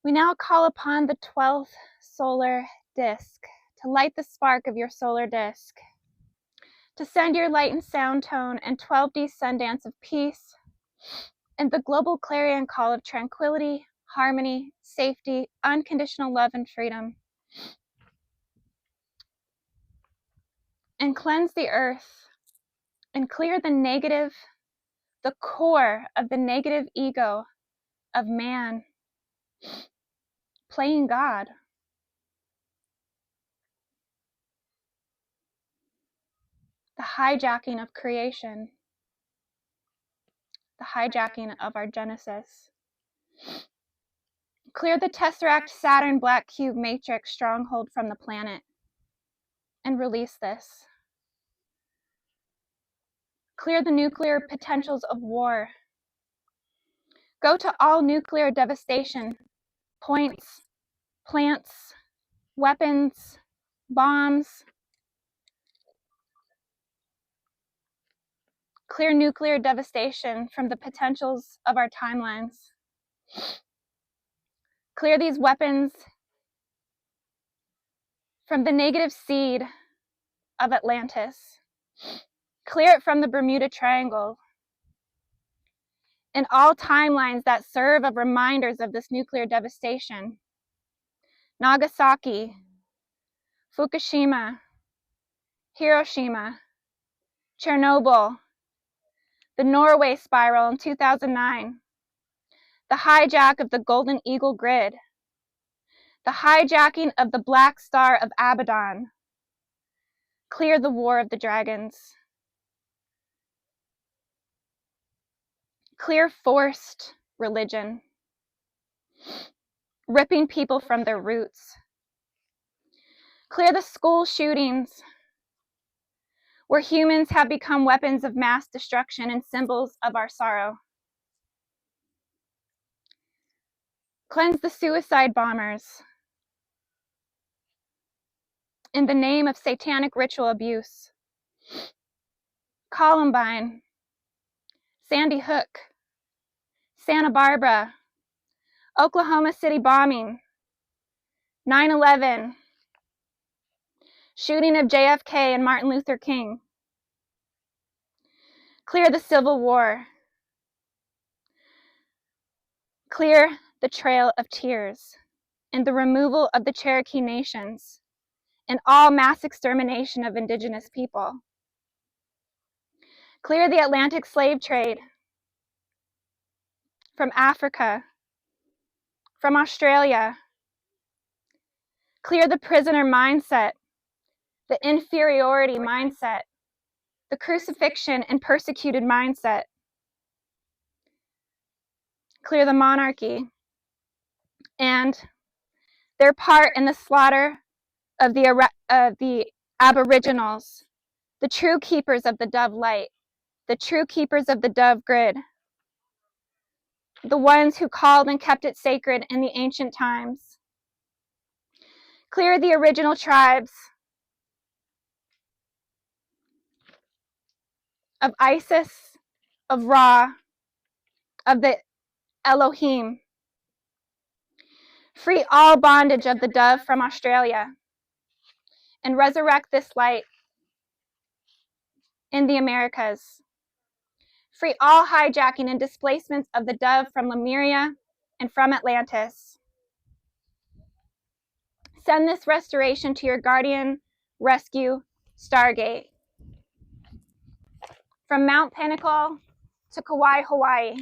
We now call upon the 12th solar disk to light the spark of your solar disk, to send your light and sound tone and 12D sundance of peace, and the global clarion call of tranquility, harmony, safety, unconditional love, and freedom. And cleanse the earth and clear the negative, the core of the negative ego of man playing God. The hijacking of creation, the hijacking of our Genesis. Clear the Tesseract Saturn Black Cube Matrix stronghold from the planet and release this. Clear the nuclear potentials of war. Go to all nuclear devastation, points, plants, weapons, bombs. Clear nuclear devastation from the potentials of our timelines. Clear these weapons from the negative seed of Atlantis. Clear it from the Bermuda Triangle and all timelines that serve as reminders of this nuclear devastation. Nagasaki, Fukushima, Hiroshima, Chernobyl, the Norway spiral in 2009, the hijack of the Golden Eagle grid, the hijacking of the Black Star of Abaddon. Clear the War of the Dragons. Clear forced religion, ripping people from their roots. Clear the school shootings, where humans have become weapons of mass destruction and symbols of our sorrow. Cleanse the suicide bombers in the name of satanic ritual abuse. Columbine, Sandy Hook, Santa Barbara, Oklahoma City bombing, 9/11, shooting of JFK and Martin Luther King. Clear the Civil War. Clear the Trail of Tears and the removal of the Cherokee nations and all mass extermination of indigenous people. Clear the Atlantic slave trade from Africa, from Australia. Clear the prisoner mindset, the inferiority mindset, the crucifixion and persecuted mindset. Clear the monarchy and their part in the slaughter of the Aboriginals, the true keepers of the dove light, the true keepers of the dove grid, the ones who called and kept it sacred in the ancient times. Clear the original tribes of Isis, of Ra, of the Elohim. Free all bondage of the dove from Australia, and resurrect this light in the Americas. Free all hijacking and displacements of the dove from Lemuria and from Atlantis. Send this restoration to your guardian rescue Stargate. From Mt.Pinnacle to Kauai, Hawaii.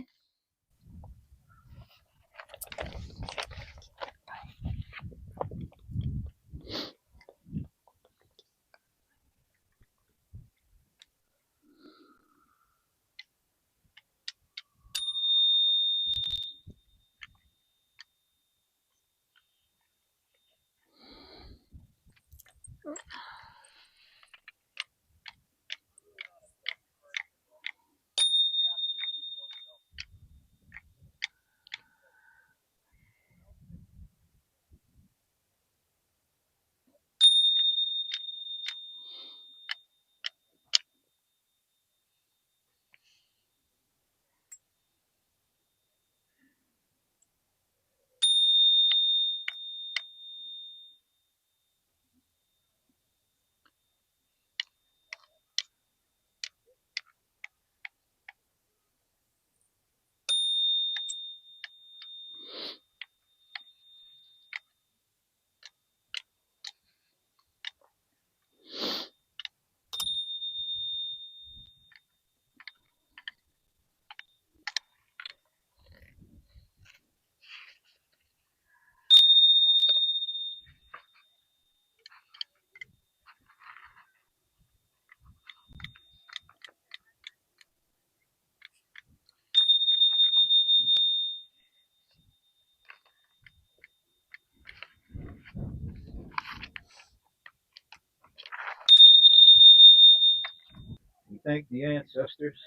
We thank the ancestors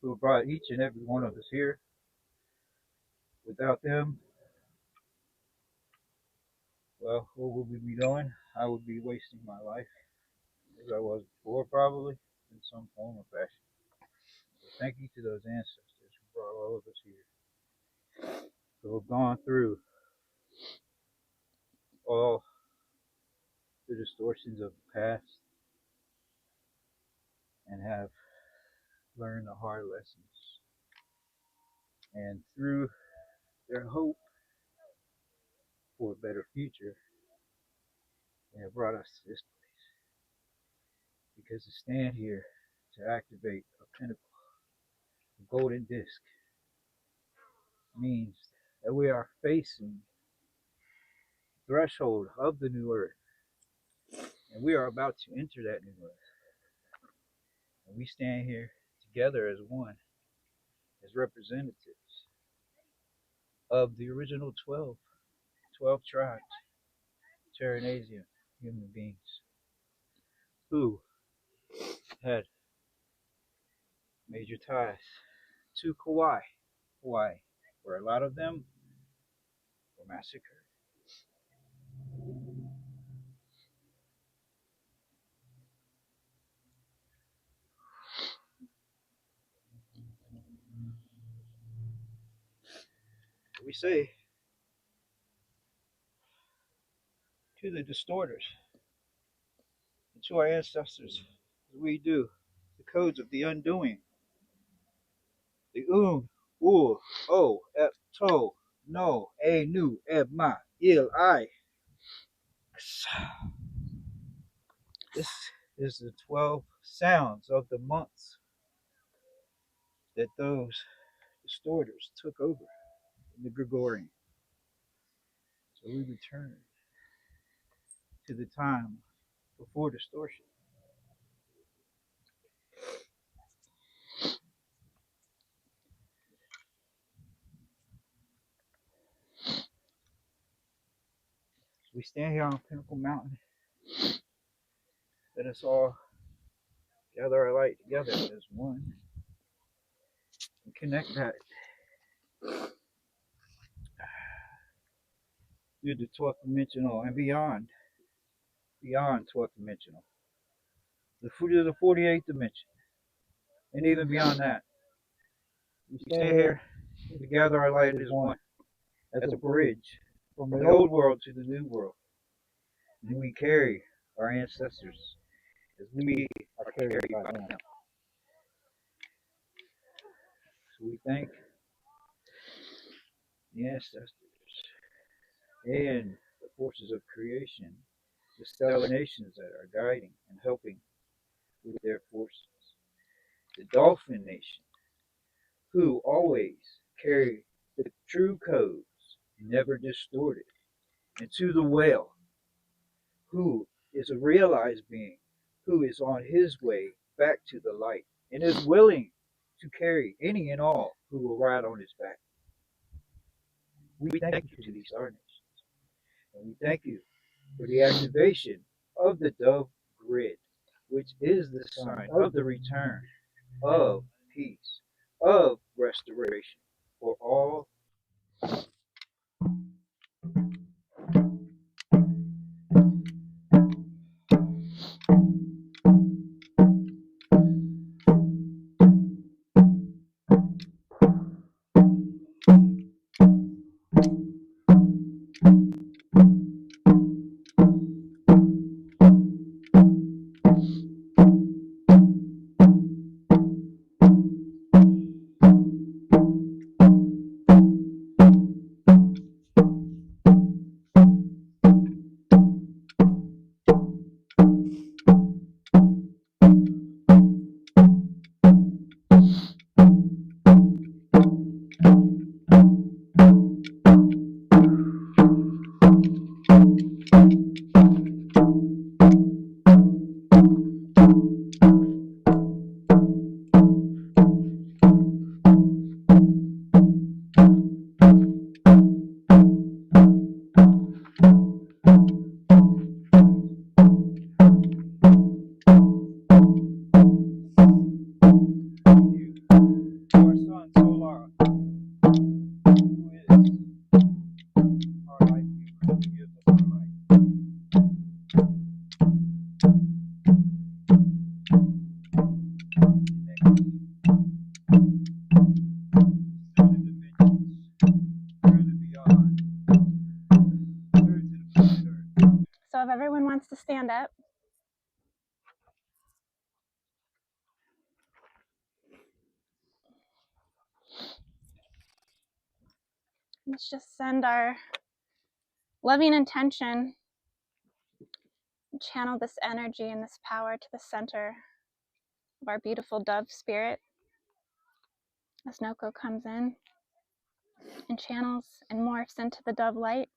who brought each and every one of us here. Without them, well, what would we be doing? I would be wasting my life, as I was before, probably, in some form or fashion. So thank you to those ancestors who brought all of us here, who have gone through all the distortions of the past and have learned the hard lessons. And through their hope for a better future, they have brought us to this place. Because to stand here to activate a pinnacle, a golden disc, means that we are facing the threshold of the new earth. And we are about to enter that new earth. And we stand here together as one, as representatives of the original 12 tribes, Terranasian human beings, who had major ties to Kauai, Hawaii, where a lot of them were massacred. We say to the distorters and to our ancestors, as we do, the codes of the undoing, the ul, o, ep, to, no, a, nu, eb, ma, il, I. This is the 12 sounds of the months that those distorters took over in the Gregorian. So we return to the time before distortion. So we stand here on Pinnacle Mountain. Let us all gather our light together as one and connect that to the 12th dimensional and beyond 12th dimensional, the 48th dimension, and even beyond that. We stay here to gather our light as one, as a bridge from the old world to the new world. And we carry our ancestors as we are carried by them. So we thank the ancestors and the forces of creation, the stellar nations that are guiding and helping with their forces. The Dolphin Nation, who always carry the true codes, never distorted. And to the Whale, who is a realized being, who is on his way back to the light and is willing to carry any and all who will ride on his back. We thank you to these star nations, and we thank you for the activation of the dove grid, which is the sign of the return of peace, of restoration for all. So if everyone wants to stand up, let's just send our loving intention and channel this energy and this power to the center of our beautiful dove spirit as Noko comes in and channels and morphs into the dove light.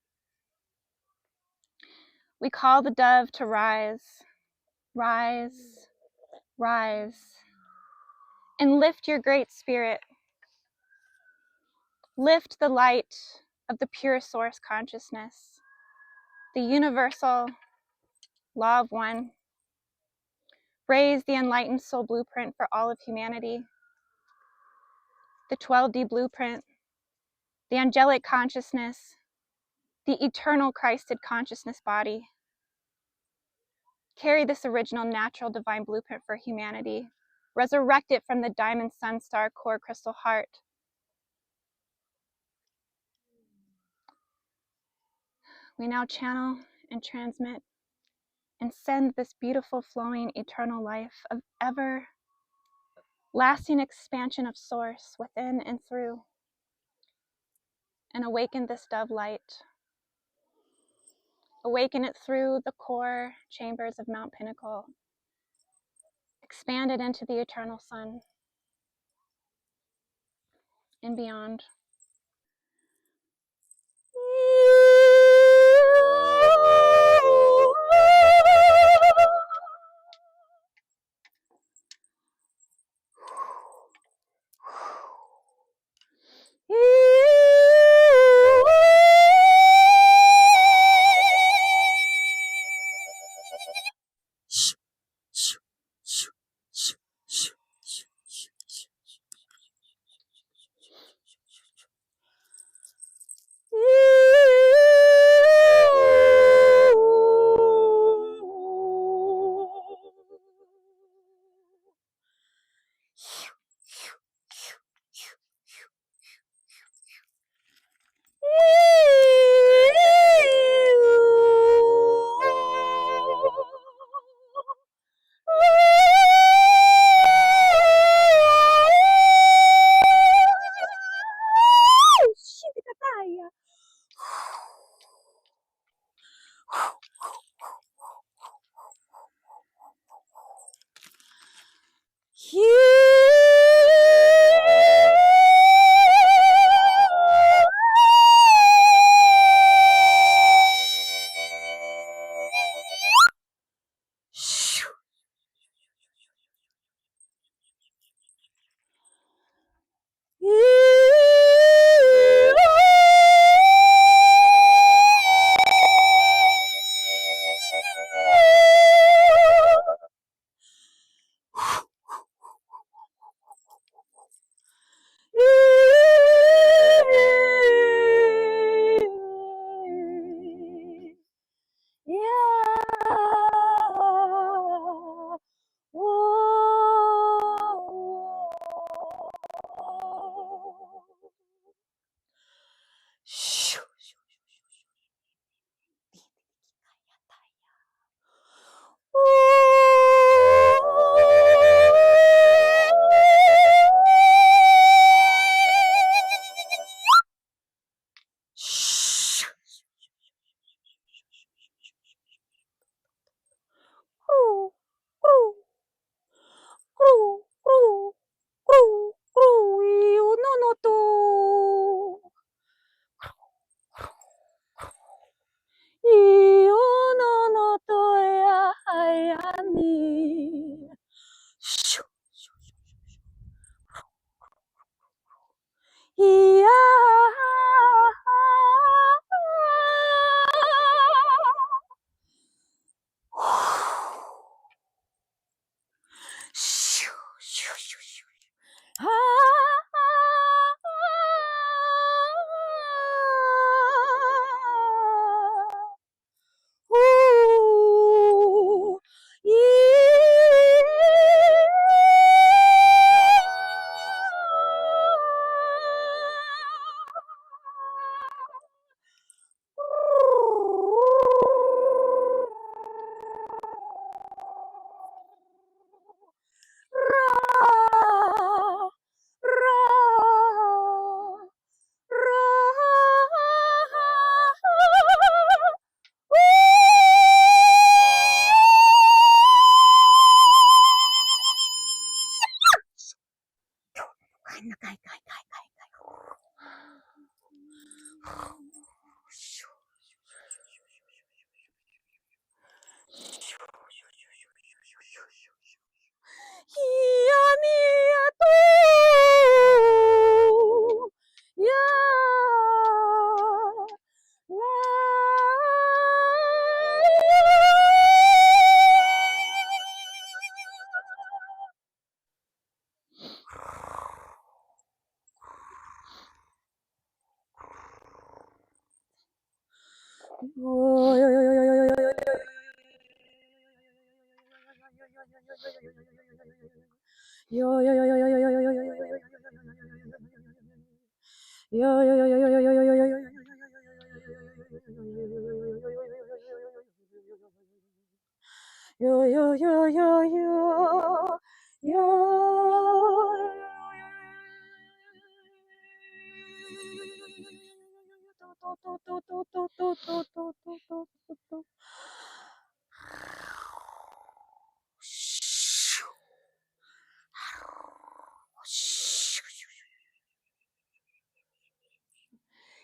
We call the dove to rise, rise, rise, and lift your great spirit. Lift the light of the pure source consciousness, the universal law of one. Raise the enlightened soul blueprint for all of humanity, the 12D blueprint, the angelic consciousness, the eternal Christed consciousness body. Carry this original natural divine blueprint for humanity. Resurrect it from the diamond sun star core crystal heart. We now channel and transmit and send this beautiful flowing eternal life of ever lasting expansion of source within and through, and awaken this dove light. Awaken it through the core chambers of Mt.Pinnacle. Expand it into the eternal sun and beyond.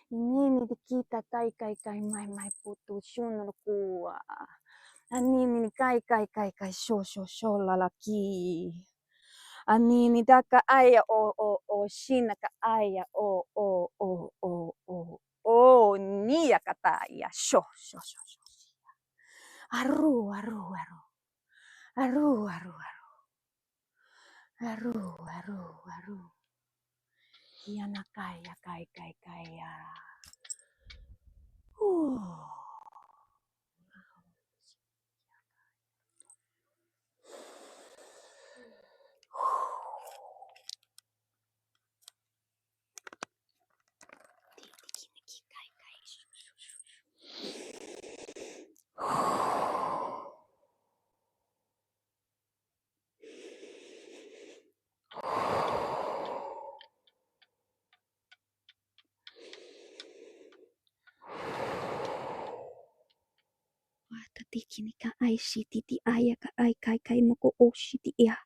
Ini di kita kai kai kai mai mai putu shun kuwa. Anini kai kai kai kai sho sho sho lalaki. Anini daka aya o shina ka aya o nia kataya sho sho sho sho. Aru aru aru. Aru aru aru. Aru aru aru. Yana kaya kai kai kaya. Kini ka ai siti ti aya ka ai kai kai no ko o siti ya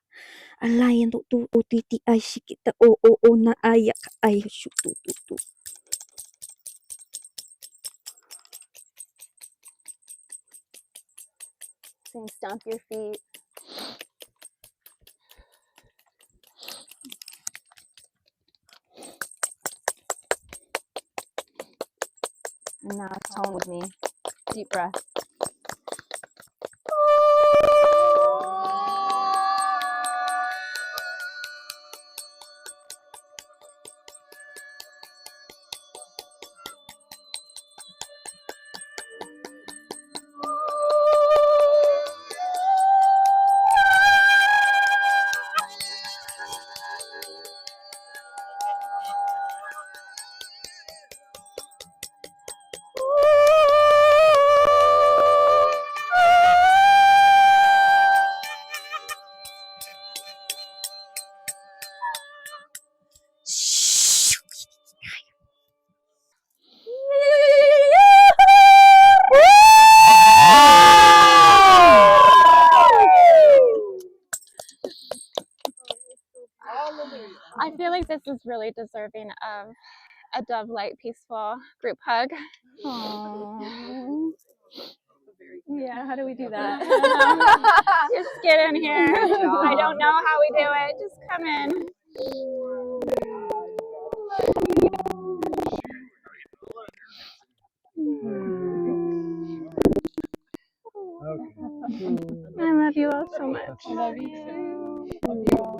alayan to tu o ti ai sikita o na aya ka ai shu tu. Saying stomp your feet. And now tone with me. Deep breath. I feel like this is really deserving of a Dove Light Peaceful group hug. Aww. very good. Yeah, how do we do that? Just get in here. Good job. I don't know how we do it. Just come in. I love you all so much. I love you too. Love you all.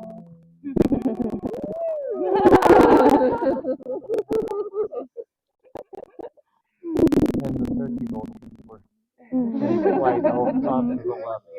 And the turkey vultures were like, oh, Tom is 11.